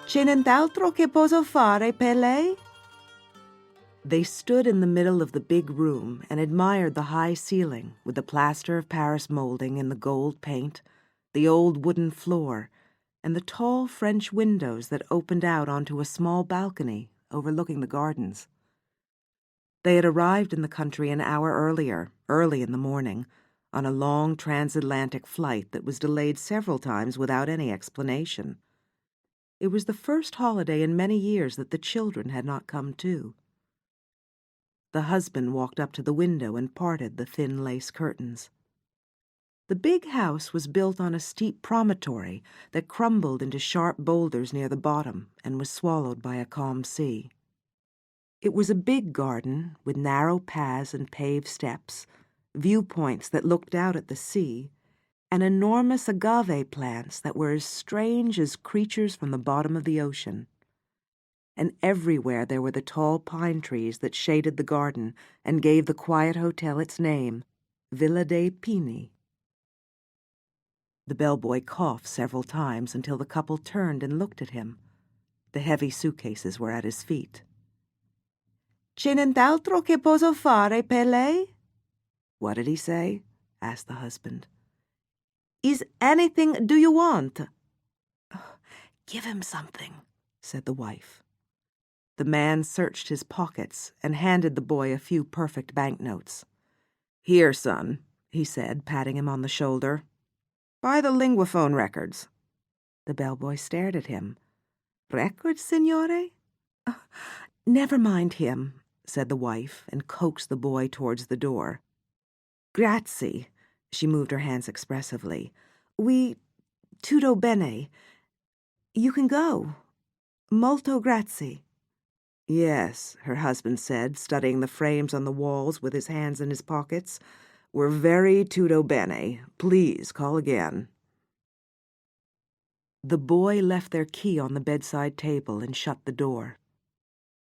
C'è nient'altro che posso fare per lei? They stood in the middle of the big room and admired the high ceiling with the plaster of Paris molding in the gold paint, the old wooden floor, and the tall French windows that opened out onto a small balcony overlooking the gardens. They had arrived in the country an hour earlier, early in the morning, on a long transatlantic flight that was delayed several times without any explanation. It was the first holiday in many years that the children had not come too. The husband walked up to the window and parted the thin lace curtains. The big house was built on a steep promontory that crumbled into sharp boulders near the bottom and was swallowed by a calm sea. It was a big garden with narrow paths and paved steps, viewpoints that looked out at the sea, and enormous agave plants that were as strange as creatures from the bottom of the ocean. And everywhere there were the tall pine trees that shaded the garden and gave the quiet hotel its name, Villa dei Pini. The bellboy coughed several times until the couple turned and looked at him. The heavy suitcases were at his feet. C'è nient'altro che posso fare per lei? What did he say? Asked the husband. Is anything do you want? Give him something, said the wife. The man searched his pockets and handed the boy a few perfect banknotes. Here, son, he said, patting him on the shoulder. Buy the linguaphone records. The bellboy stared at him. Records, signore? Never mind him, said the wife, and coaxed the boy towards the door. Grazie, she moved her hands expressively. Tutto bene. You can go. Molto grazie. Yes, her husband said, studying the frames on the walls with his hands in his pockets. We're very tutto bene. Please call again. The boy left their key on the bedside table and shut the door.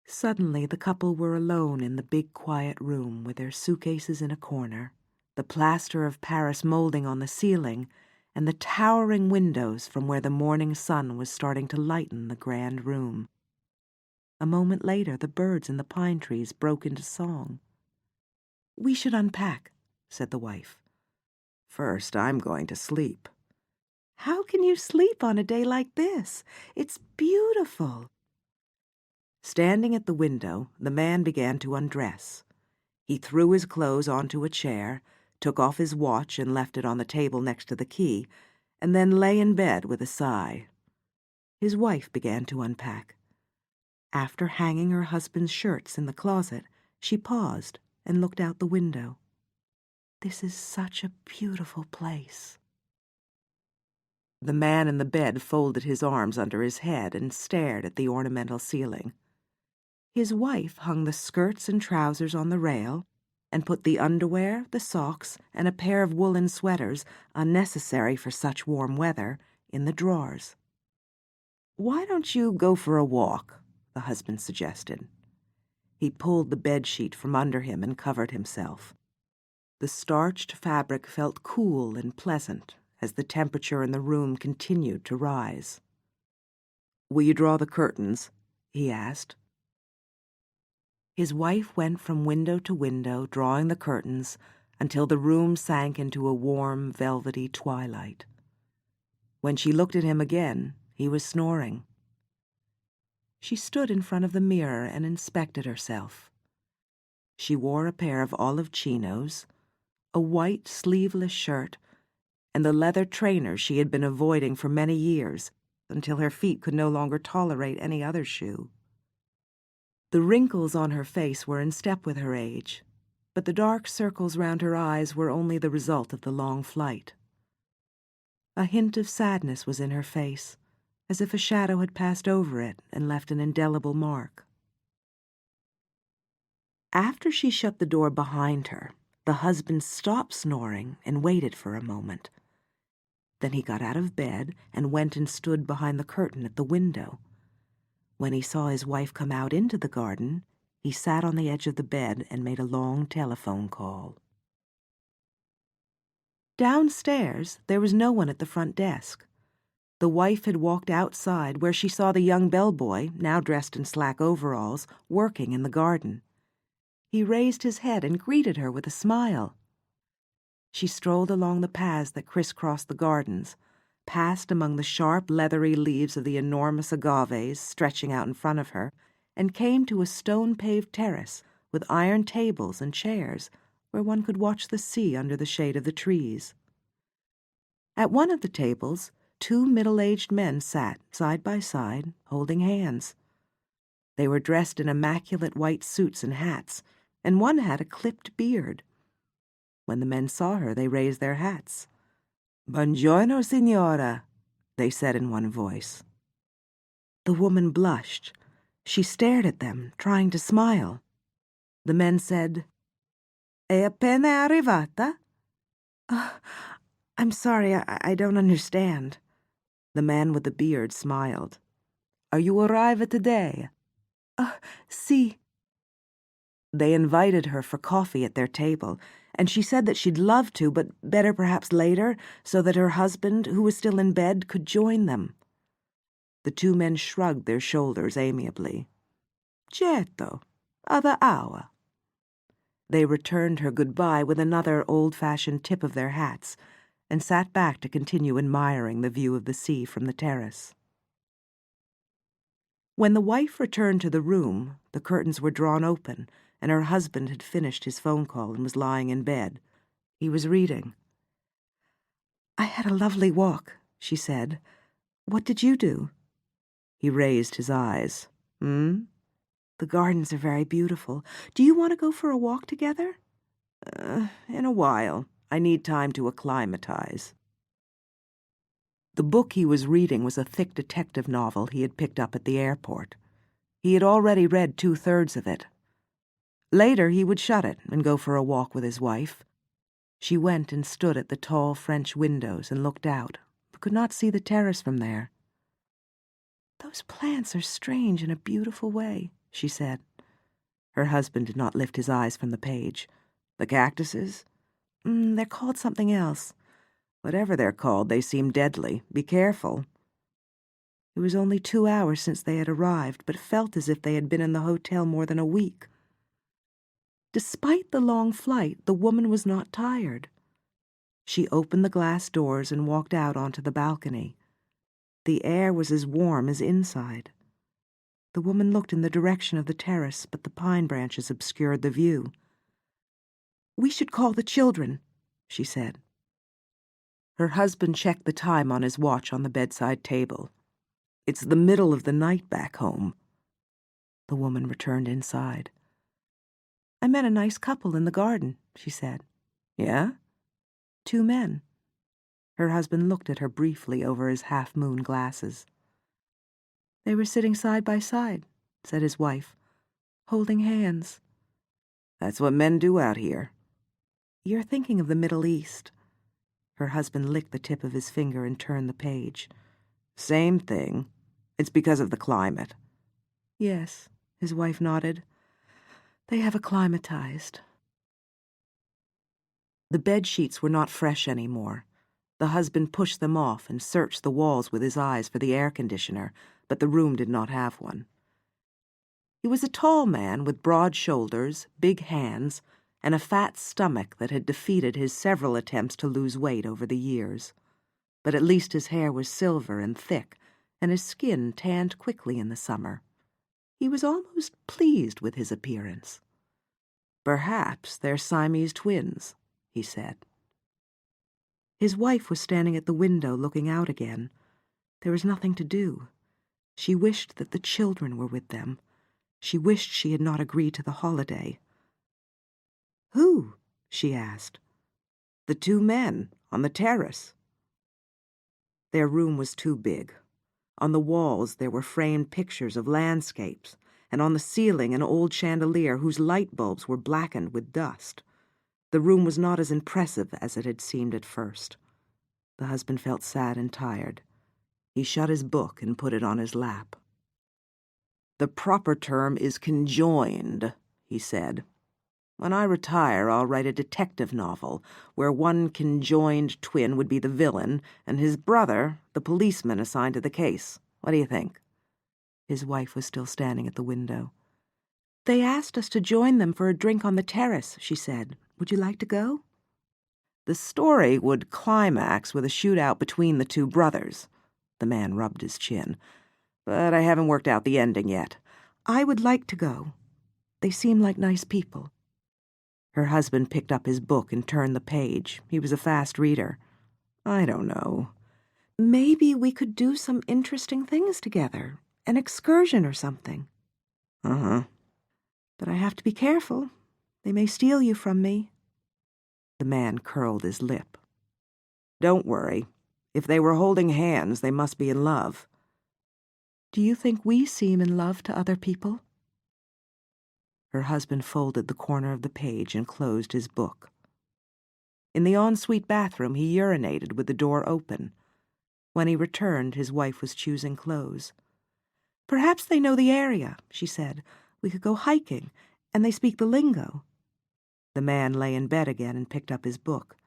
Suddenly the couple were alone in the big quiet room with their suitcases in a corner, the plaster of Paris molding on the ceiling, and the towering windows from where the morning sun was starting to lighten the grand room. A moment later, the birds in the pine trees broke into song. We should unpack, said the wife. First, I'm going to sleep. How can you sleep on a day like this? It's beautiful. Standing at the window, the man began to undress. He threw his clothes onto a chair, took off his watch and left it on the table next to the key, and then lay in bed with a sigh. His wife began to unpack. After hanging her husband's shirts in the closet, she paused and looked out the window. This is such a beautiful place. The man in the bed folded his arms under his head and stared at the ornamental ceiling. His wife hung the skirts and trousers on the rail and put the underwear, the socks, and a pair of woolen sweaters, unnecessary for such warm weather, in the drawers. Why don't you go for a walk? The husband suggested. He pulled the bedsheet from under him and covered himself. The starched fabric felt cool and pleasant as the temperature in the room continued to rise. Will you draw the curtains? He asked. His wife went from window to window, drawing the curtains, until the room sank into a warm, velvety twilight. When she looked at him again, he was snoring. She stood in front of the mirror and inspected herself. She wore a pair of olive chinos, a white sleeveless shirt, and the leather trainers she had been avoiding for many years until her feet could no longer tolerate any other shoe. The wrinkles on her face were in step with her age, but the dark circles round her eyes were only the result of the long flight. A hint of sadness was in her face, as if a shadow had passed over it and left an indelible mark. After she shut the door behind her, the husband stopped snoring and waited for a moment. Then he got out of bed and went and stood behind the curtain at the window. When he saw his wife come out into the garden, he sat on the edge of the bed and made a long telephone call. Downstairs, there was no one at the front desk. The wife had walked outside where she saw the young bellboy, now dressed in slack overalls, working in the garden. He raised his head and greeted her with a smile. She strolled along the paths that crisscrossed the gardens, passed among the sharp, leathery leaves of the enormous agaves stretching out in front of her, and came to a stone-paved terrace with iron tables and chairs where one could watch the sea under the shade of the trees. At one of the tables, 2 middle-aged men sat side by side, holding hands. They were dressed in immaculate white suits and hats, and one had a clipped beard. When the men saw her, they raised their hats. "Buongiorno, signora," they said in one voice. The woman blushed. She stared at them, trying to smile. The men said, "È appena arrivata?" "I'm sorry, I don't understand." The man with the beard smiled. "Are you arrived today?" Si." They invited her for coffee at their table, and she said that she'd love to, but better perhaps later, so that her husband, who was still in bed, could join them. The 2 men shrugged their shoulders amiably. "Certo, other hour." They returned her goodbye with another old-fashioned tip of their hats, and sat back to continue admiring the view of the sea from the terrace. When the wife returned to the room, the curtains were drawn open, and her husband had finished his phone call and was lying in bed. He was reading. "I had a lovely walk," she said. "What did you do?" He raised his eyes. "Hmm? The gardens are very beautiful. Do you want to go for a walk together?" In a while. I need time to acclimatize." The book he was reading was a thick detective novel he had picked up at the airport. He had already read 2/3 of it. Later he would shut it and go for a walk with his wife. She went and stood at the tall French windows and looked out, but could not see the terrace from there. "Those plants are strange in a beautiful way," she said. Her husband did not lift his eyes from the page. "The cactuses?" They're called something else." "Whatever they're called, they seem deadly. Be careful." It was only 2 hours since they had arrived, but felt as if they had been in the hotel more than a week. Despite the long flight, the woman was not tired. She opened the glass doors and walked out onto the balcony. The air was as warm as inside. The woman looked in the direction of the terrace, but the pine branches obscured the view. "We should call the children," she said. Her husband checked the time on his watch on the bedside table. "It's the middle of the night back home." The woman returned inside. "I met a nice couple in the garden," she said. "Yeah?" 2 men. Her husband looked at her briefly over his half-moon glasses. "They were sitting side by side," said his wife, "holding hands." "That's what men do out here." "You're thinking of the Middle East." Her husband licked the tip of his finger and turned the page. "Same thing. It's because of the climate." "Yes," his wife nodded. "They have acclimatized." The bed sheets were not fresh anymore. The husband pushed them off and searched the walls with his eyes for the air conditioner, but the room did not have one. He was a tall man with broad shoulders, big hands, and a fat stomach that had defeated his several attempts to lose weight over the years. But at least his hair was silver and thick, and his skin tanned quickly in the summer. He was almost pleased with his appearance. "Perhaps they're Siamese twins," he said. His wife was standing at the window looking out again. There was nothing to do. She wished that the children were with them. She wished she had not agreed to the holiday. "Who?" she asked. "The 2 men on the terrace." Their room was too big. On the walls there were framed pictures of landscapes, and on the ceiling an old chandelier whose light bulbs were blackened with dust. The room was not as impressive as it had seemed at first. The husband felt sad and tired. He shut his book and put it on his lap. "The proper term is conjoined," he said. When I retire, I'll write a detective novel where one conjoined twin would be the villain and his brother the policeman assigned to the case. What do you think?" His wife was still standing at the window. "They asked us to join them for a drink on the terrace," she said. "Would you like to go?" The story would climax with a shootout between the two brothers. The man rubbed his chin. "But I haven't worked out the ending yet." "I would like to go. They seem like nice people." Her husband picked up his book and turned the page. He was a fast reader. "I don't know. Maybe we could do some interesting things together. An excursion or something." "Uh-huh. But I have to be careful. They may steal you from me." The man curled his lip. "Don't worry. If they were holding hands, they must be in love." "Do you think we seem in love to other people?" Her husband folded the corner of the page and closed his book. In the ensuite bathroom, he urinated with the door open. When he returned, his wife was choosing clothes. "Perhaps they know the area," she said. "We could go hiking, and they speak the lingo." The man lay in bed again and picked up his book.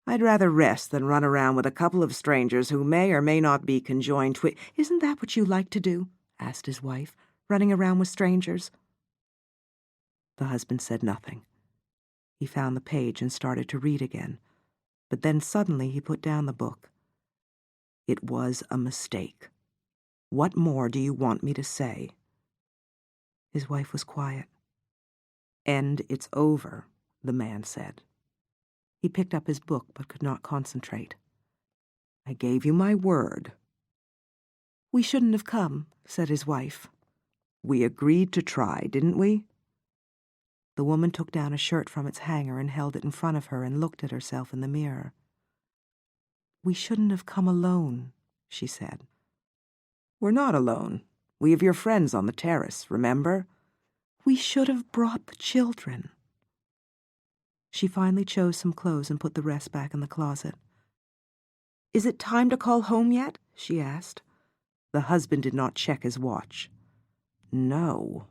"I'd rather rest than run around with a couple of strangers who may or may not be conjoined "Isn't that what you like to do?" asked his wife, "running around with strangers?" The husband said nothing. He found the page and started to read again, but then suddenly he put down the book. "It was a mistake. What more do you want me to say?" His wife was quiet. "And it's over," the man said. He picked up his book but could not concentrate. "I gave you my word." "We shouldn't have come," said his wife. "We agreed to try, didn't we?" The woman took down a shirt from its hanger and held it in front of her and looked at herself in the mirror. "We shouldn't have come alone," she said. "We're not alone. We have your friends on the terrace, remember?" "We should have brought the children." She finally chose some clothes and put the rest back in the closet. "Is it time to call home yet?" she asked. The husband did not check his watch. "No."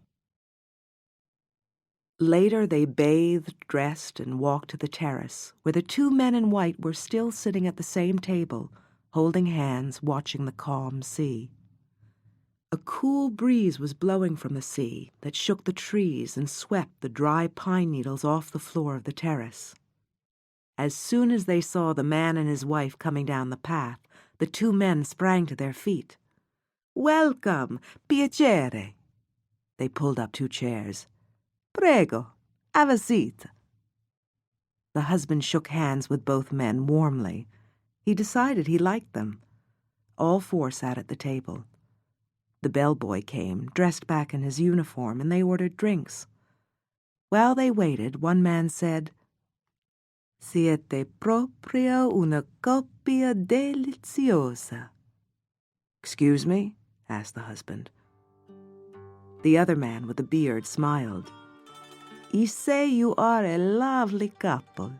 Later they bathed, dressed, and walked to the terrace, where the two men in white were still sitting at the same table, holding hands, watching the calm sea. A cool breeze was blowing from the sea that shook the trees and swept the dry pine needles off the floor of the terrace. As soon as they saw the man and his wife coming down the path, the two men sprang to their feet. "Welcome, piacere." They pulled up two chairs. "Prego, have a seat." The husband shook hands with both men warmly. He decided he liked them. All four sat at the table. The bellboy came, dressed back in his uniform, and they ordered drinks. While they waited, one man said, "Siete proprio una coppia deliziosa." "Excuse me?" asked the husband. The other man with the beard smiled. "I say you are a lovely couple."